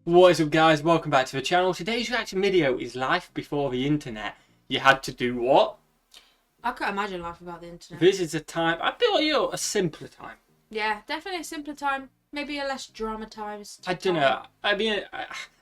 What is up, guys? Welcome back to the channel. Today's reaction video is life before the internet. You had to do what? I can't imagine life without the internet. This is a time, I feel a simpler time. Yeah, definitely a simpler time. Maybe a less dramatized I don't know. I mean,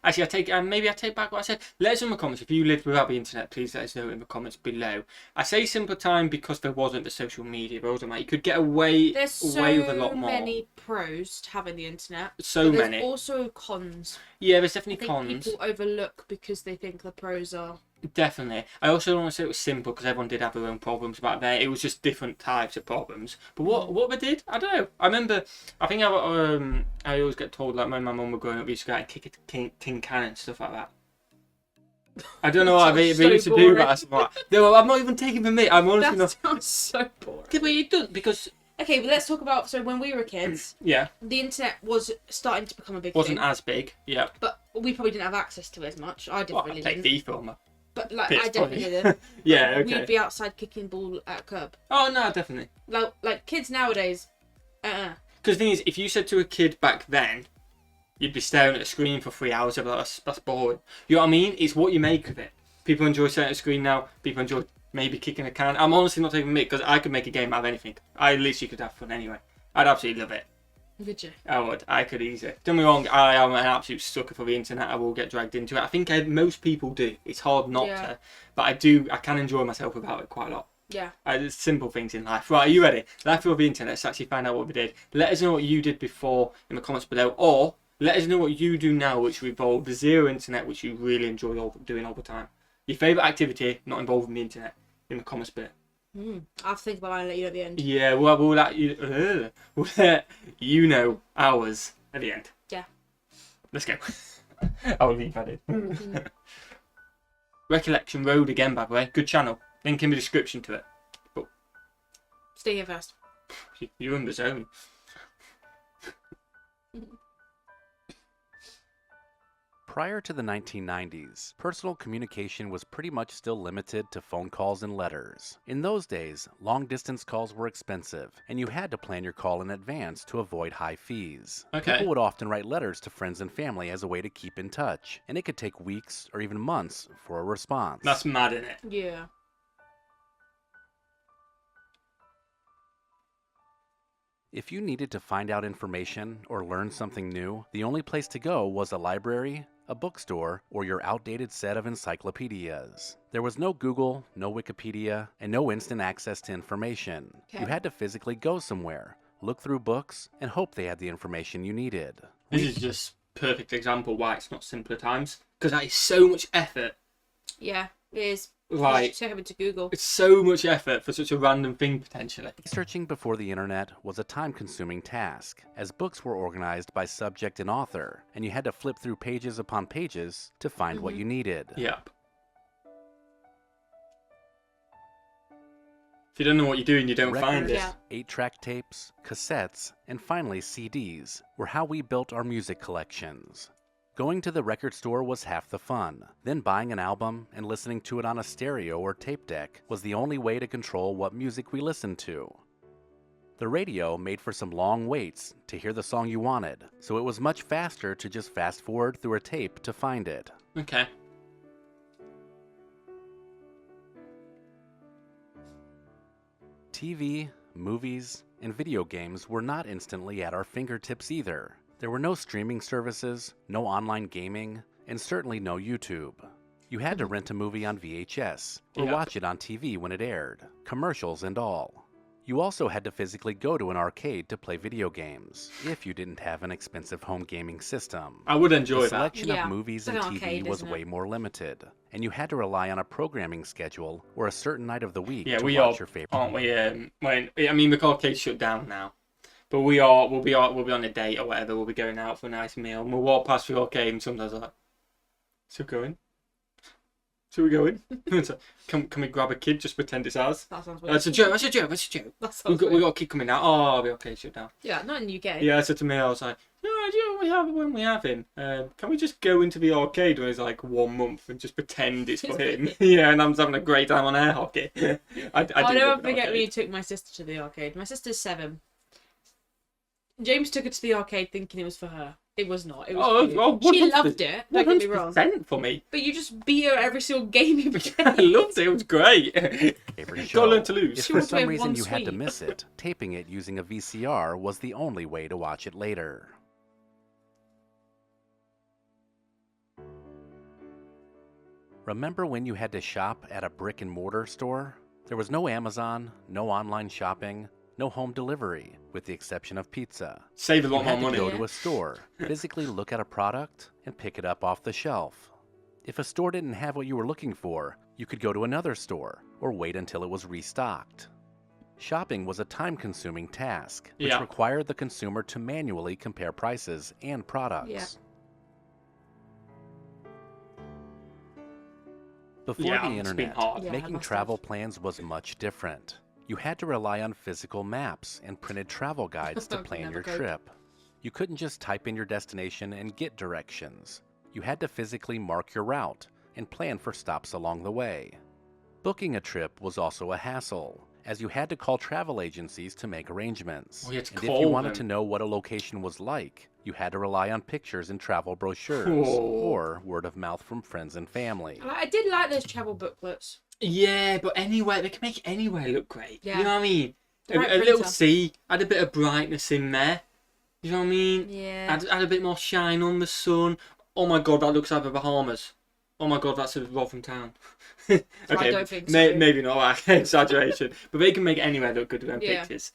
actually, maybe I take back what I said. Let us know in the comments if you lived without the internet. Please let us know in the comments below. I say simpler time because there wasn't the social media. There wasn't, like, you could get away with a lot more. There's so many pros to having the internet. So but many. There's also cons. Yeah, there's definitely cons. People overlook because they think the pros are. Definitely. I also don't want to say it was simple because everyone did have their own problems back then. It was just different types of problems. But what they did, I don't know. I remember, I think I always get told, like, when my mum was growing up, we used to go out and kick a tin can and stuff like that. I don't know what they used to do that. No, I'm not even taking the mic. I'm honestly not. That sounds so boring. Yeah, but it does, because... Okay, but let's talk about, so when we were kids, yeah, the internet was starting to become a big wasn't thing. as big, yeah. But we probably didn't have access to it as much. I didn't really. I played FIFA on my... But like, I definitely did. Yeah, okay. We'd be outside kicking ball at a curb. Oh no, definitely. Like kids nowadays, Because the thing is, if you said to a kid back then, you'd be staring at a screen for 3 hours. They'd be like, that's boring. You know what I mean? It's what you make of it. People enjoy staring at a screen now. People enjoy maybe kicking a can. I'm honestly not taking a mic because I could make a game out of anything. I literally could have fun anyway. I'd absolutely love it. Would you? I would. I could easily. Don't get me wrong, I am an absolute sucker for the internet. I will get dragged into it. I think most people do. It's hard not to. But I can enjoy myself without it quite a lot. Yeah. There's simple things in life. Right, are you ready? Life before the internet. Let's actually find out what we did. Let us know what you did before in the comments below. Or let us know what you do now which involves the zero internet, which you really enjoy doing all the time. Your favourite activity not involving the internet in the comments below. I'll have to think about mine and let you know at the end. Yeah, well, we'll let you know ours at the end. Yeah. Let's go. I'll leave that in. Recollection Road again, by the way. Good channel. Link in the description to it. But stay here first. You're in the zone. Prior to the 1990s, personal communication was pretty much still limited to phone calls and letters. In those days, long-distance calls were expensive, and you had to plan your call in advance to avoid high fees. Okay. People would often write letters to friends and family as a way to keep in touch, and it could take weeks or even months for a response. That's mad, isn't it? Yeah. If you needed to find out information or learn something new, the only place to go was a library, a bookstore, or your outdated set of encyclopedias. There was no Google, no Wikipedia, and no instant access to information. Okay. You had to physically go somewhere, look through books, and hope they had the information you needed. This is just perfect example why it's not simpler times. Because that is so much effort. Yeah, it is. Like, check it into Google. It's so much effort for such a random thing, potentially. Researching before the internet was a time-consuming task, as books were organized by subject and author, and you had to flip through pages upon pages to find what you needed. Yep. If you don't know what you're doing, you don't find it. Yeah. 8-track tapes, cassettes, and finally CDs were how we built our music collections. Going to the record store was half the fun. Then buying an album and listening to it on a stereo or tape deck was the only way to control what music we listened to. The radio made for some long waits to hear the song you wanted, so it was much faster to just fast forward through a tape to find it. Okay. TV, movies, and video games were not instantly at our fingertips either. There were no streaming services, no online gaming, and certainly no YouTube. You had to rent a movie on VHS, or watch it on TV when it aired, commercials and all. You also had to physically go to an arcade to play video games, if you didn't have an expensive home gaming system. I would enjoy The that. selection of movies and TV was isn't it? way more limited, and you had to rely on a programming schedule or a certain night of the week Yeah, to we watch are, your favorite. aren't we? I mean, the arcade's shut down now, but we'll be on a date or whatever. We'll be going out for a nice meal, and we'll walk past the arcade, and sometimes like, so going. So we going? Can we grab a kid? Just pretend it's ours. That sounds weird. That's a joke. That's a joke. That's a joke. We got a kid coming out. Oh, the arcade shut down. Yeah, not in the UK. Yeah, I said to me, I was like, no, we have when we have him. Can we just go into the arcade when he's like 1 month and just pretend it's for him? Yeah, and I'm just having a great time on air hockey. I'll never forget when you took my sister to the arcade. My sister's 7. James took her to the arcade thinking it was for her. It was not. It was cute. Oh, She loved it. Don't get me wrong. 100% for me. But you just beat her every single game you played. I loved it. It was great. Favorite Gotta learn show. to lose. If She for wants to some have reason one you had to sweep. miss it, taping it using a VCR was the only way to watch it later. Remember when you had to shop at a brick and mortar store? There was no Amazon, no online shopping, no home delivery, with the exception of pizza. Save a You lot more had to money. go to a store, physically look at a product, and pick it up off the shelf. If a store didn't have what you were looking for, you could go to another store or wait until it was restocked. Shopping was a time-consuming task, which Yeah. required the consumer to manually compare prices and products. Yeah. Before Yeah, the it's been internet, hard. Yeah, it making must travel have. plans was much different. You had to rely on physical maps and printed travel guides to plan Never your could. trip. You couldn't just type in your destination and get directions. You had to physically mark your route and plan for stops along the way. Booking a trip was also a hassle, as you had to call travel agencies to make arrangements. Oh, you had to And if call you wanted them. to know what a location was like, you had to rely on pictures and travel brochures, Oh. or word of mouth from friends and family. I did like those travel booklets. Yeah, but anywhere, they can make anywhere look great. Yeah. You know what I mean? The right A little printer. sea, add a bit of brightness in there. You know what I mean? Yeah. Add a bit more shine on the sun. Oh my god, that looks like the Bahamas. Oh my god, that's a Rotherham town. I don't think so. Maybe not, exaggeration. But they can make anywhere look good with them Yeah. pictures.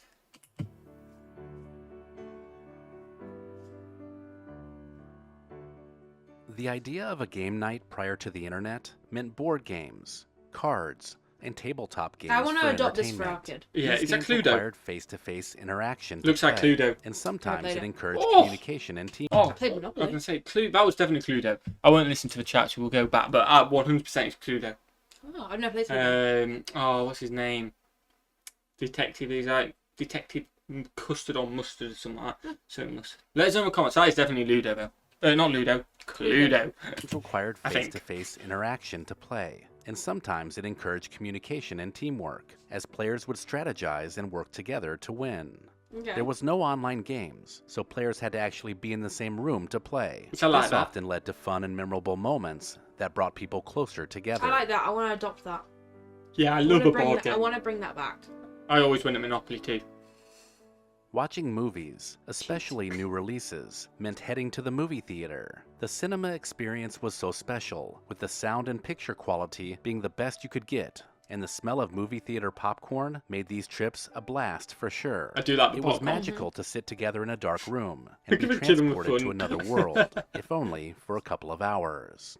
The idea of a game night prior to the internet meant board games, cards, and tabletop games I want to for adopt this for our entertainment. kid. Yeah, These is that games Cluedo? required face-to-face interaction to Looks like play, Cluedo. and sometimes played it it. encouraged Oh! communication and team. Oh, played I was Monopoly. going to say, that was definitely Cluedo. I won't listen to the chat, so we'll go back. But 100% it's Cluedo. Oh, I've never played Cluedo. What's his name? Detective. He's like Detective Custard or Mustard or something like that. Something mustard. Let us know in the comments. That is definitely Ludo though. Not Ludo. Cluedo. It required I think. face-to-face interaction to play, and sometimes it encouraged communication and teamwork, as players would strategize and work together to win. Okay. There was no online games, so players had to actually be in the same room to play. Which I like This that. often led to fun and memorable moments that brought people closer together. I like that. I want to adopt that. Yeah, I I love wanna a bring board that- game. I want to bring that back. I always win at Monopoly too. Watching movies, especially new releases, meant heading to the movie theater. The cinema experience was so special, with the sound and picture quality being the best you could get, and the smell of movie theater popcorn made these trips a blast for sure. I do like the It was popcorn. magical to sit together in a dark room and be Give a kid a transported to fun. another world, if only for a couple of hours.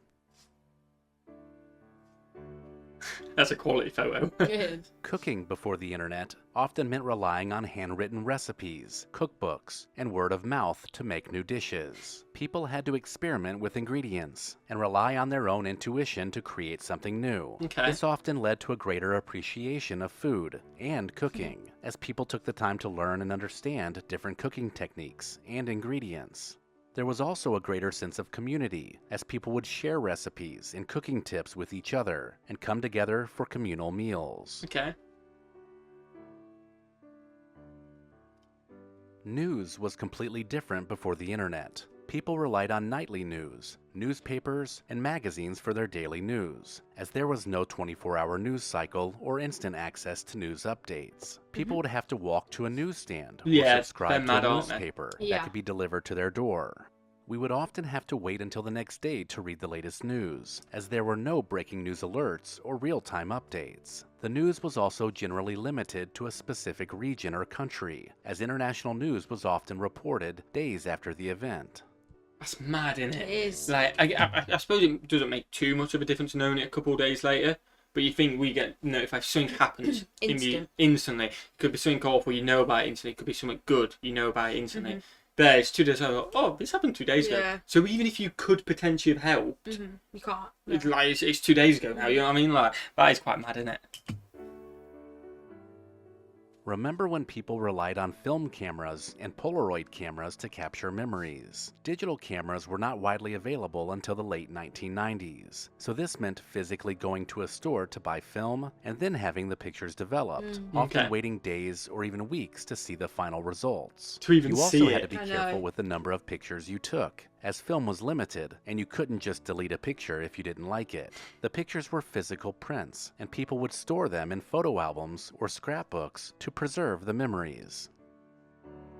That's a quality photo. Good. Cooking before the internet often meant relying on handwritten recipes, cookbooks, and word of mouth to make new dishes. People had to experiment with ingredients and rely on their own intuition to create something new. Okay. This often led to a greater appreciation of food and cooking, as people took the time to learn and understand different cooking techniques and ingredients. There was also a greater sense of community, as people would share recipes and cooking tips with each other and come together for communal meals. Okay. News was completely different before the internet. People relied on nightly news, newspapers, and magazines for their daily news, as there was no 24-hour news cycle or instant access to news updates. People would have to walk to a newsstand or Yeah, subscribe they're to mad, a aren't they? newspaper Yeah. that could be delivered to their door. We would often have to wait until the next day to read the latest news, as there were no breaking news alerts or real-time updates. The news was also generally limited to a specific region or country, as international news was often reported days after the event. That's mad, isn't it? It is. Like, I suppose it doesn't make too much of a difference knowing it a couple of days later. But you think we get notified something happens instantly. It could be something awful, you know about it instantly. It could be something good, you know about it instantly. There, it's 2 days ago. Oh, this happened 2 days ago. Yeah. So even if you could potentially have helped, You can't. it's like it's 2 days ago now. You know what I mean? Like that is quite mad, isn't it? Remember when people relied on film cameras and Polaroid cameras to capture memories? Digital cameras were not widely available until the late 1990s, so this meant physically going to a store to buy film and then having the pictures developed, often Okay. waiting days or even weeks to see the final results. To even You also see had it. to be I know. careful with the number of pictures you took, as film was limited and you couldn't just delete a picture if you didn't like it. The pictures were physical prints, and people would store them in photo albums or scrapbooks to preserve the memories.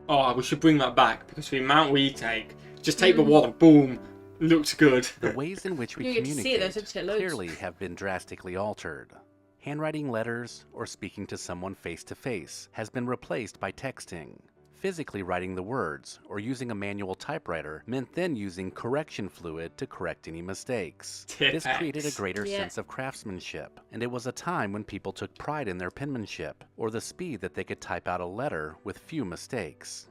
Oh, we should bring that back because the amount we take, just take the one, boom, looks good. The ways in which we You get to see it, communicate though, so take loads. clearly have been drastically altered. Handwriting letters or speaking to someone face to face has been replaced by texting. Physically writing the words or using a manual typewriter meant then using correction fluid to correct any mistakes. This created a greater Yeah. sense of craftsmanship, and it was a time when people took pride in their penmanship or the speed that they could type out a letter with few mistakes.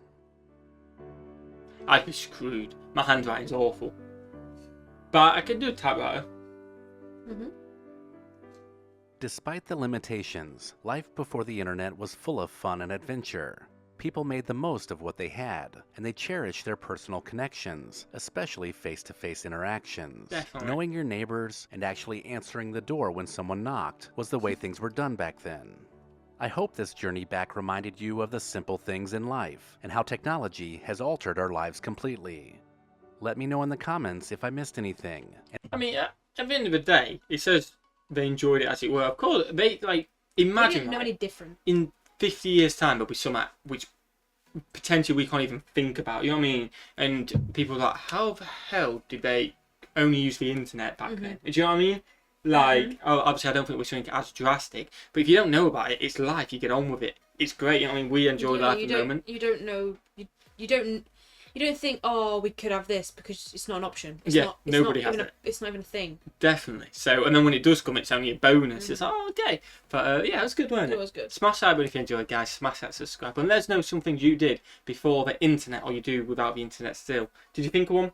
I'd be screwed. My handwriting's awful. But I can do a typewriter. Despite the limitations, life before the internet was full of fun and adventure. People made the most of what they had, and they cherished their personal connections, especially face-to-face interactions. Definitely. Knowing your neighbors and actually answering the door when someone knocked was the way things were done back then. I hope this journey back reminded you of the simple things in life and how technology has altered our lives completely. Let me know in the comments if I missed anything. I mean, at the end of the day, it says they enjoyed it as it were. Of course, they, like, We imagine, didn't know right, any different. in 50 years' time, there'll be something which potentially we can't even think about. You know what I mean? And people are like, how the hell did they only use the internet back then? Do you know what I mean? Like, obviously, I don't think we're something as drastic, but if you don't know about it, it's life. You get on with it. It's great. You know what I mean? We enjoy Yeah, life at the moment. You don't know. You don't think, oh, we could have this because it's not an option. It's Yeah, not, it's nobody not has even it. It's not even a thing. Definitely. So, and then when it does come, it's only a bonus. It's okay. But yeah, it was good, wasn't it? It was good. Smash that button if you enjoyed, guys. Smash that subscribe. And let us know something you did before the internet, or you do without the internet still. Did you think of one?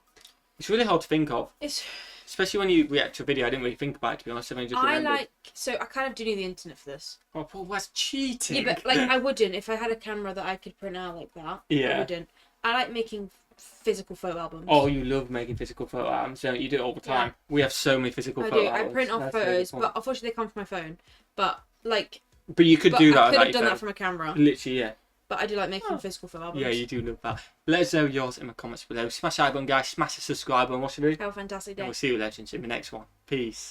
It's really hard to think of, It's. especially when you react to a video. I didn't really think about it, to be honest. I mean, just remembered. So I kind of do need the internet for this. Oh, Paul, that's cheating. Yeah, but like I wouldn't if I had a camera that I could print out like that. Yeah. I wouldn't. I like making physical photo albums. Oh, you love making physical photo albums, don't you? You do it all the time. We have so many physical I photo do. albums. I print off That's photos, really fun. but unfortunately they come from my phone. But like, But you could but do I that. could without have done your that phone. from a camera. Literally, yeah. But I do like making physical photo albums. Yeah, you do love that. Let us know yours in the comments below. Smash that button, guys. Smash the subscribe button. What should we do? Have a fantastic day. And we'll see you legends in the next one. Peace.